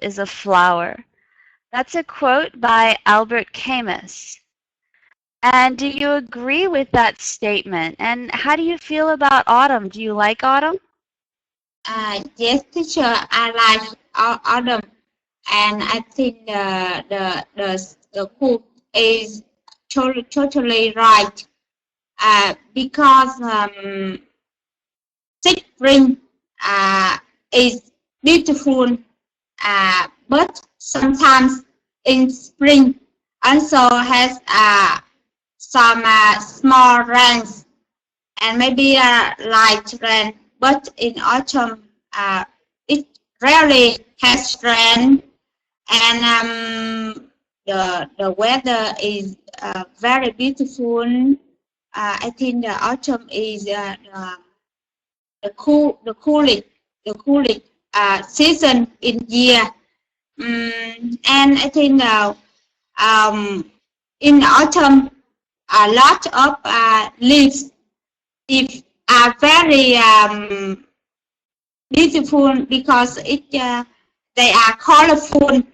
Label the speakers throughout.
Speaker 1: is a flower. That's a quote by Albert Camus. And do you agree with that statement? And how do you feel about autumn? Do you like autumn?
Speaker 2: Yes, teacher, I like autumn, and I think the quote is totally right. Because spring is beautiful, but sometimes in spring also has some small rains and maybe light rain, but in autumn it rarely has rain, and the weather is very beautiful. I think the autumn is the cooling season in year. And I think in autumn a lot of leaves if are very beautiful because they are colorful, and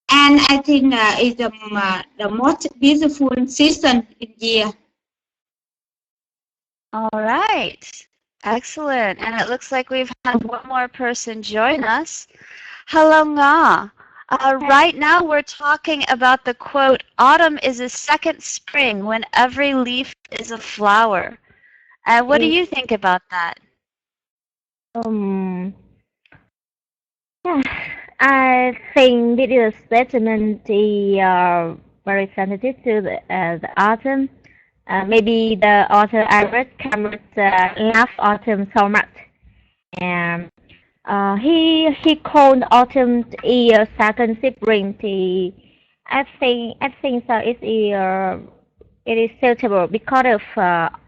Speaker 2: I think it's the most beautiful season in year.
Speaker 1: All right. Excellent. And it looks like we've had one more person join us. Hello, Nga. Right now we're talking about the quote, autumn is a second spring when every leaf is a flower. And what do you think about that?
Speaker 3: Yeah, I think this is statement is very sensitive to the autumn. Maybe the author Albert Camus loved autumn so much, and he called autumn a second spring. I think so. It is suitable because of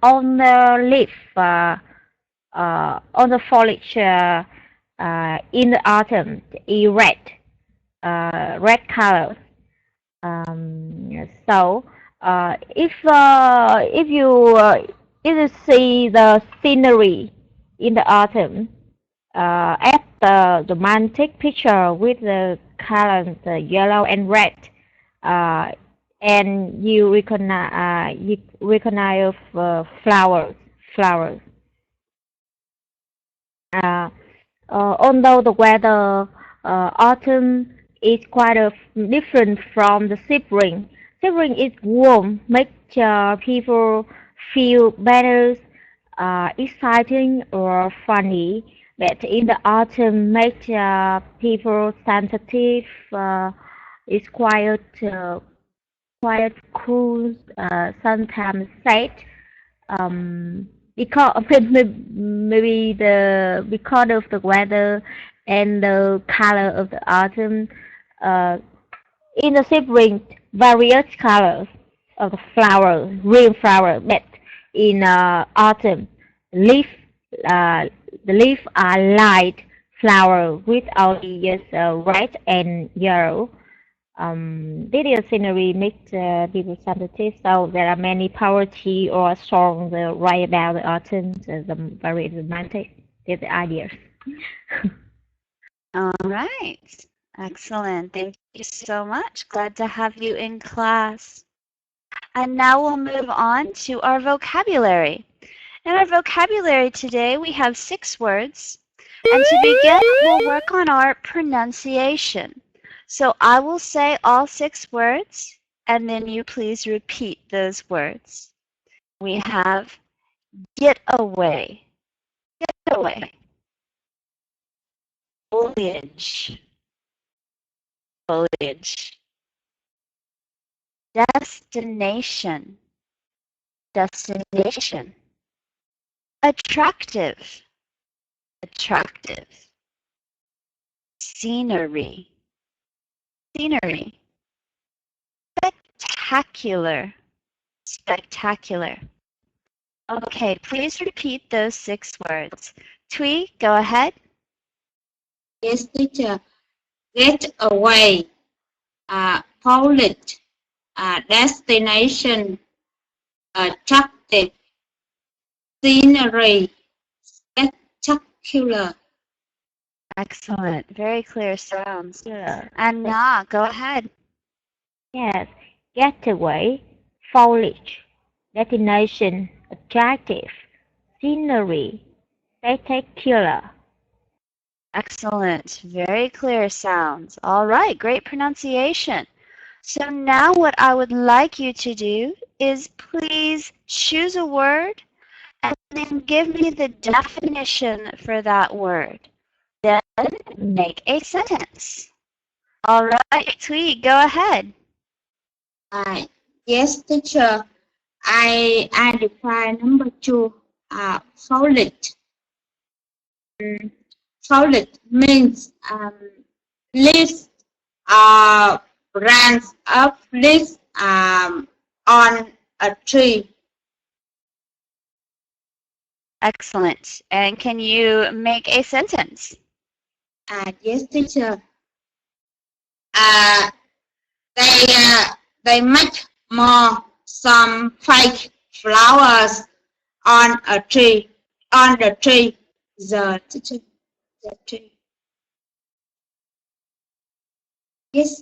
Speaker 3: on the leaf, on the foliage in the autumn is red color. So if you see the scenery in the autumn, at the romantic picture with the colors yellow and red, and you recognize flowers. Although the weather autumn is quite different from the spring. Spring is warm, makes people feel better, exciting or funny. But in the autumn, makes people sensitive. It's quiet, cool, sometimes sad. Because maybe because of the weather and the color of the autumn, in the spring, various colors of the flower, real flower, but in autumn, leaf, the leaf are light flower with only just red and yellow. Video scenery makes people sensitive, so there are many poetry or songs write about the autumn, the very romantic with the ideas.
Speaker 1: All right. Excellent. Thank you so much. Glad to have you in class. And now we'll move on to our vocabulary. In our vocabulary today, we have 6 words. And to begin, we'll work on our pronunciation. So I will say all 6 words, and then you please repeat those words. We have get away, get away, foliage, foliage, destination, destination, attractive, attractive, scenery, scenery, spectacular, spectacular. Okay, please repeat those 6 words. Thuy, go ahead.
Speaker 2: Yes, teacher. Get away, polish, destination, attractive, scenery, spectacular.
Speaker 1: Excellent. Very clear sounds.
Speaker 3: Yeah.
Speaker 1: And Na, go ahead.
Speaker 3: Yes. Getaway, foliage, destination, attractive, scenery, spectacular.
Speaker 1: Excellent. Very clear sounds. All right. Great pronunciation. So now what I would like you to do is please choose a word and then give me the definition for that word. Then make a sentence. All right, Tweet, go ahead.
Speaker 2: Yes, teacher. I define number 2. Foliage. Foliage means leaves, branch of leaves on a tree.
Speaker 1: Excellent. And can you make a sentence?
Speaker 2: Yes, teacher. They make more some fake flowers on a tree. On the tree. The teacher. The tree. Yes.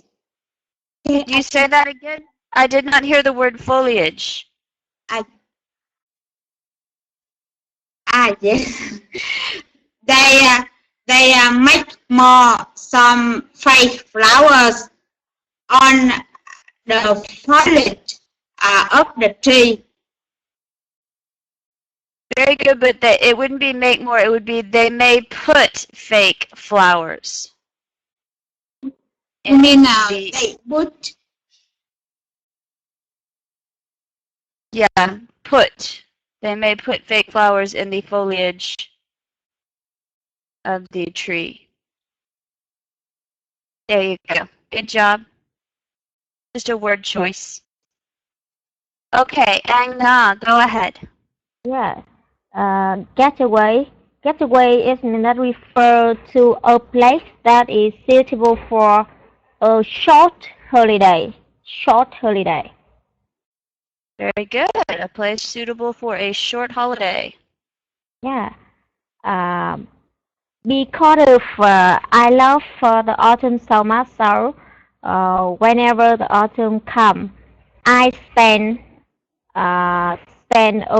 Speaker 1: Can you say that again? I did not hear the word foliage.
Speaker 2: Yes. They make more some fake flowers on the foliage of the tree.
Speaker 1: Very good, but it wouldn't be make more. It would be they may put fake flowers.
Speaker 2: You mean they put?
Speaker 1: Yeah, put. They may put fake flowers in the foliage of the tree. There you go. Good job. Just a word choice. Okay, and Na, go ahead.
Speaker 3: Yeah. Getaway. Getaway is not refer to a place that is suitable for a short holiday. Short holiday.
Speaker 1: Very good. A place suitable for a short holiday.
Speaker 3: Yeah. Because of I love the autumn so much, so whenever the autumn comes, I spend a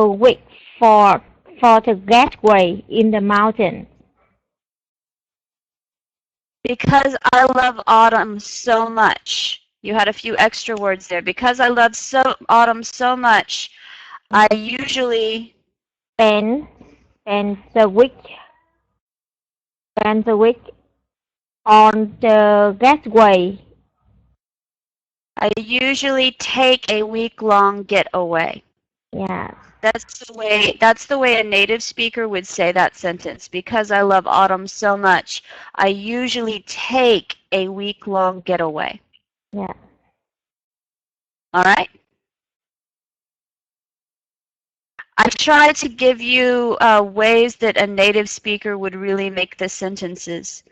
Speaker 3: week for the getaway in the mountains.
Speaker 1: Because I love autumn so much. You had a few extra words there. Because I love autumn so much, I usually
Speaker 3: spend the week on the getaway.
Speaker 1: I usually take a week-long getaway.
Speaker 3: Yeah.
Speaker 1: That's the way a native speaker would say that sentence. Because I love autumn so much, I usually take a week-long getaway.
Speaker 3: Yeah.
Speaker 1: All right? I try to give you ways that a native speaker would really make the sentences.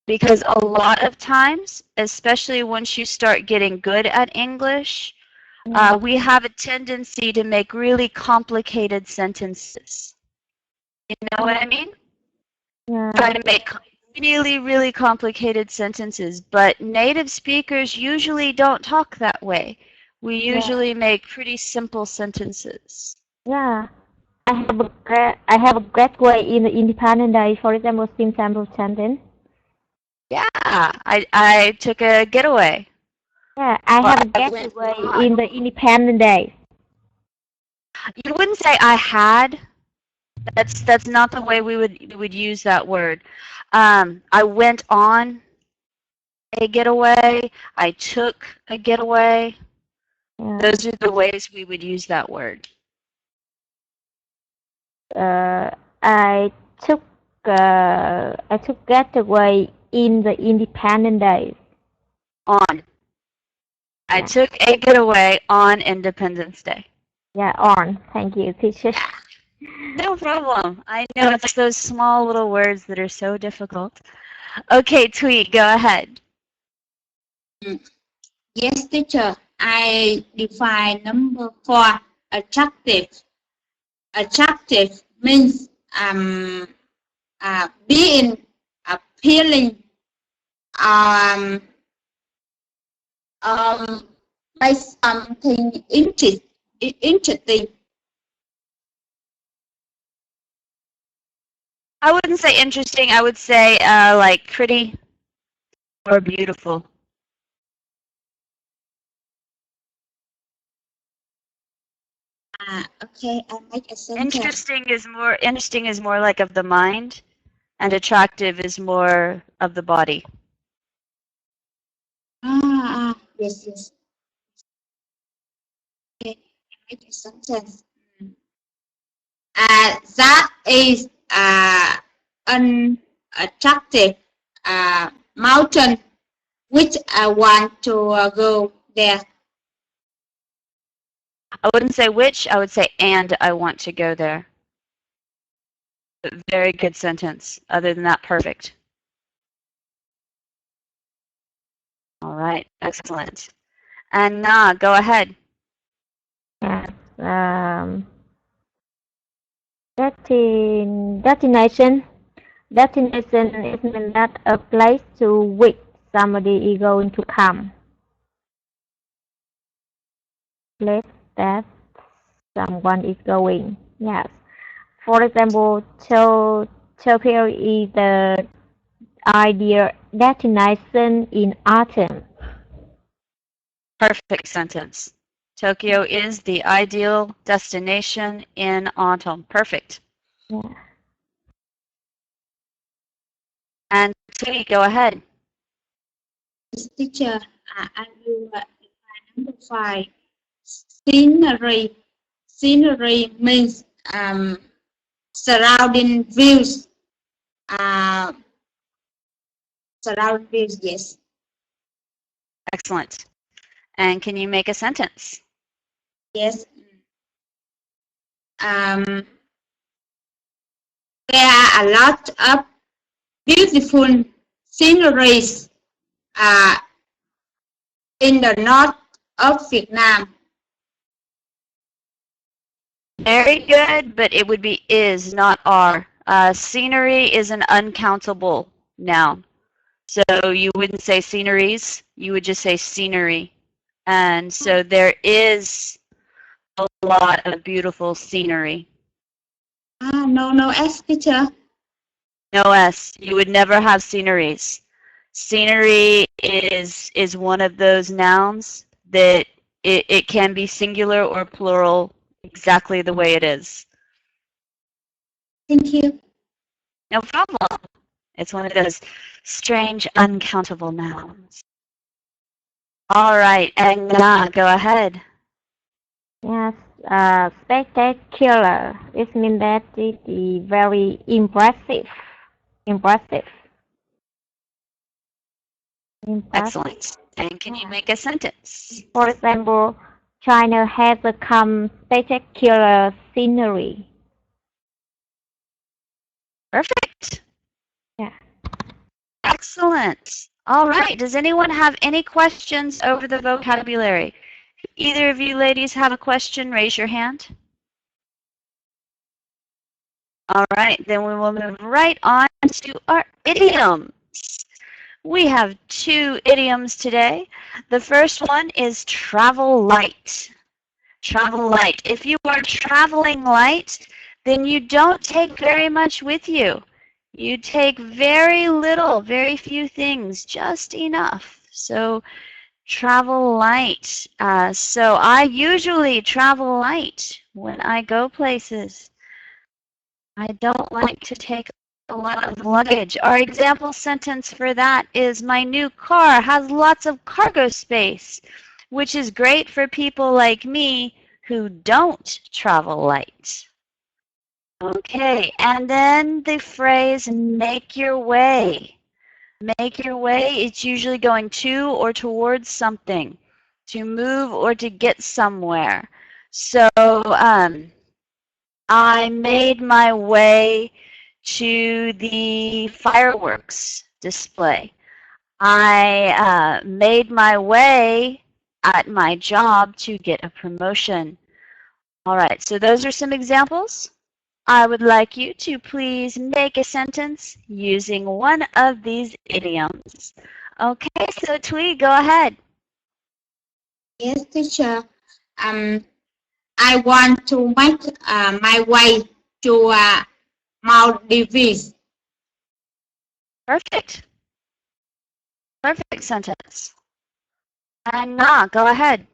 Speaker 1: Because a lot of times, especially once you start getting good at English, we have a tendency to make really complicated sentences. You know what I mean?
Speaker 3: Yeah.
Speaker 1: Try to make really, really complicated sentences, but native speakers usually don't talk that way. We usually make pretty simple sentences.
Speaker 3: Yeah. I have a getaway in the Independence Day, for example, simple sentence.
Speaker 1: Yeah, I took a getaway.
Speaker 3: Yeah, I have a getaway in the Independence Day.
Speaker 1: You wouldn't say I had. That's not the way we would use that word. I went on a getaway. I took a getaway.
Speaker 3: Yeah.
Speaker 1: Those are the ways we would use that word.
Speaker 3: I took getaway in the Independence Day.
Speaker 1: On. I took a getaway on Independence Day.
Speaker 3: Yeah, on. Thank you, teacher.
Speaker 1: No problem. I know it's those small little words that are so difficult. Okay, Tweet, go ahead.
Speaker 2: Yes, teacher. I define number 4, attractive. Attractive means being appealing, by something interesting.
Speaker 1: I wouldn't say interesting. I would say like pretty or beautiful.
Speaker 2: Okay, I make a sentence.
Speaker 1: Interesting is more like of the mind, and attractive is more of the body.
Speaker 2: Yes, yes. Okay, I make a sentence. That is an attractive mountain, which I want to go there.
Speaker 1: I wouldn't say which, I would say and I want to go there. Very good sentence. Other than that, perfect. All right, excellent. And Na, go ahead.
Speaker 3: Yes. Destination. Destination is meant that a place to which somebody is going to come. Place that someone is going. Yes. For example, Tokyo is the ideal destination in autumn.
Speaker 1: Perfect sentence. Tokyo is the ideal destination in autumn. Perfect.
Speaker 3: Yeah.
Speaker 1: And Sweetie, go ahead.
Speaker 2: Yes, teacher, I will number 5. Scenery. Scenery means surrounding views. Surrounding views, yes.
Speaker 1: Excellent. And can you make a sentence?
Speaker 2: Yes. There are a lot of beautiful sceneries in the north of Vietnam.
Speaker 1: Very good, but it would be is, not are. Scenery is an uncountable noun. So you wouldn't say sceneries, you would just say scenery. And so there is a lot of beautiful scenery.
Speaker 2: No S, teacher.
Speaker 1: No S. You would never have sceneries. Scenery is one of those nouns that it can be singular or plural exactly the way it is.
Speaker 2: Thank you.
Speaker 1: No problem. It's one of those strange, uncountable nouns. All right, and Na, go ahead.
Speaker 3: Yes, spectacular. It means that it is very impressive. Impressive.
Speaker 1: Excellent. And can you make a sentence?
Speaker 3: For example, China has become spectacular scenery.
Speaker 1: Perfect.
Speaker 3: Yeah.
Speaker 1: Excellent. All right. Does anyone have any questions over the vocabulary? If either of you ladies have a question, raise your hand. All right. Then we will move right on to our idioms. We have 2 idioms today. The first one is travel light. Travel light. If you are traveling light, then you don't take very much with you. You take very little, very few things, just enough. So travel light. So I usually travel light when I go places. I don't like to take a lot of luggage. Our example sentence for that is my new car has lots of cargo space, which is great for people like me who don't travel light. Okay, and then the phrase make your way. Make your way, it's usually going to or towards something, to move or to get somewhere. So I made my way to the fireworks display. I made my way at my job to get a promotion. All right, so those are some examples. I would like you to please make a sentence using one of these idioms. Okay, so Tweet, go ahead.
Speaker 2: Yes, teacher. I want to make my way to Maldives.
Speaker 1: Perfect. Perfect sentence. And Na, go ahead.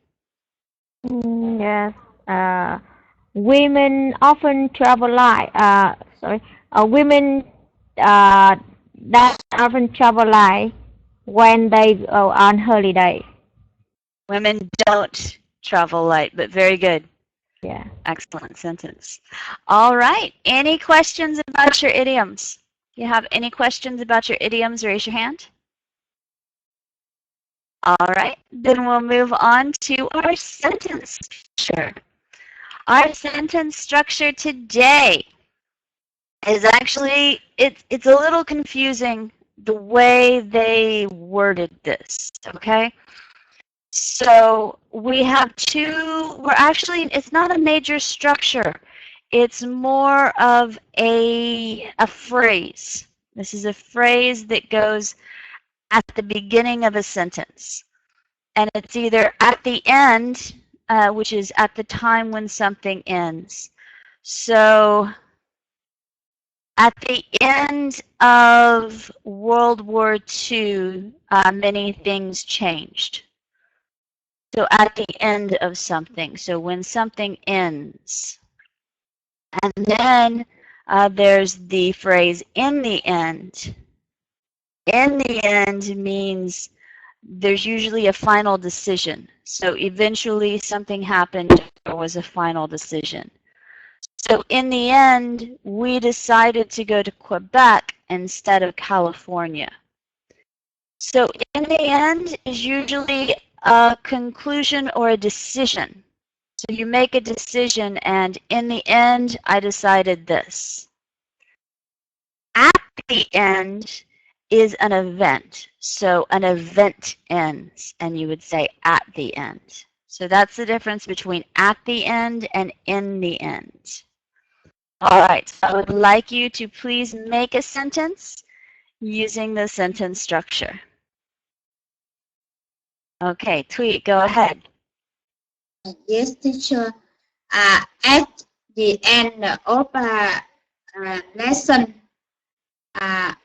Speaker 3: Yes. Women often travel light. Women that often travel light when they go on holiday.
Speaker 1: Women don't travel light, but very good.
Speaker 3: Yeah.
Speaker 1: Excellent sentence. All right. Any questions about your idioms? If you have any questions about your idioms, raise your hand. All right. Then we'll move on to our sentence structure. Our sentence structure today is actually, it's a little confusing the way they worded this, okay? So we have it's not a major structure. It's more of a phrase. This is a phrase that goes at the beginning of a sentence. And it's either at the end, which is at the time when something ends. So at the end of World War II, many things changed. So at the end of something, so when something ends. And then there's the phrase in the end. In the end means there's usually a final decision. So eventually something happened, there was a final decision. So in the end, we decided to go to Quebec instead of California. So in the end is usually a conclusion or a decision. So you make a decision, and in the end, I decided this. At the end is an event. So an event ends, and you would say at the end. So that's the difference between at the end and in the end. All right, so I would like you to please make a sentence using the sentence structure. Okay, Tweet, go ahead.
Speaker 2: Yes, teacher. At the end of lesson, at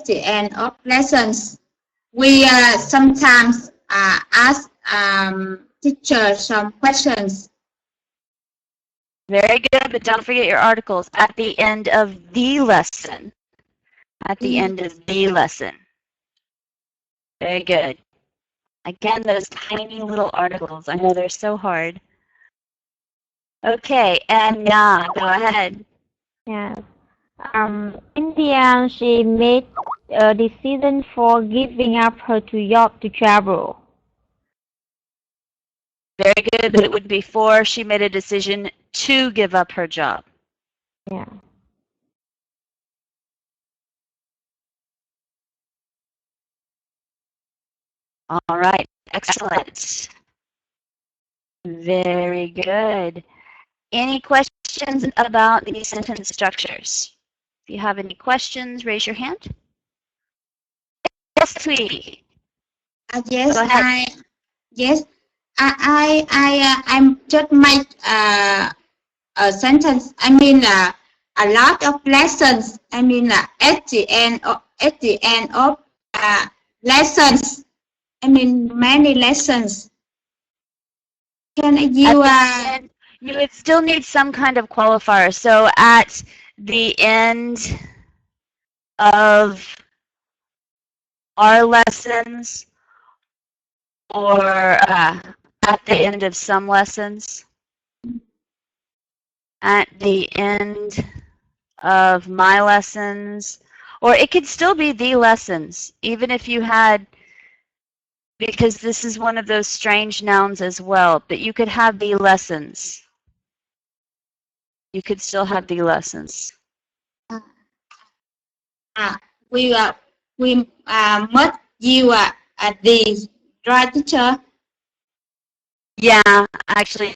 Speaker 2: the end of lessons, we sometimes ask teacher some questions.
Speaker 1: Very good, but don't forget your articles. At the end of the lesson. At the end of the lesson. Very good. Again, those tiny little articles. I know they're so hard. Okay, and Na, go ahead.
Speaker 3: Yes. In the end, she made a decision for giving up her job to travel.
Speaker 1: Very good, but it would be before she made a decision to give up her job.
Speaker 3: Yeah.
Speaker 1: All right, excellent. Very good. Any questions about these sentence structures? If you have any questions, raise your hand. Yes, Tweety.
Speaker 2: Yes,
Speaker 1: Go ahead.
Speaker 2: I'm just make a sentence. I mean, a lot of lessons. I mean, at the end of lessons. I mean, many lessons. Can you?
Speaker 1: You would still need some kind of qualifier. So at the end of our lessons, or at the end of some lessons, at the end of my lessons, or it could still be the lessons, even if you had, because this is one of those strange nouns as well, but you could have the lessons. You could still have the lessons.
Speaker 2: We must you the right teacher.
Speaker 1: Yeah, actually,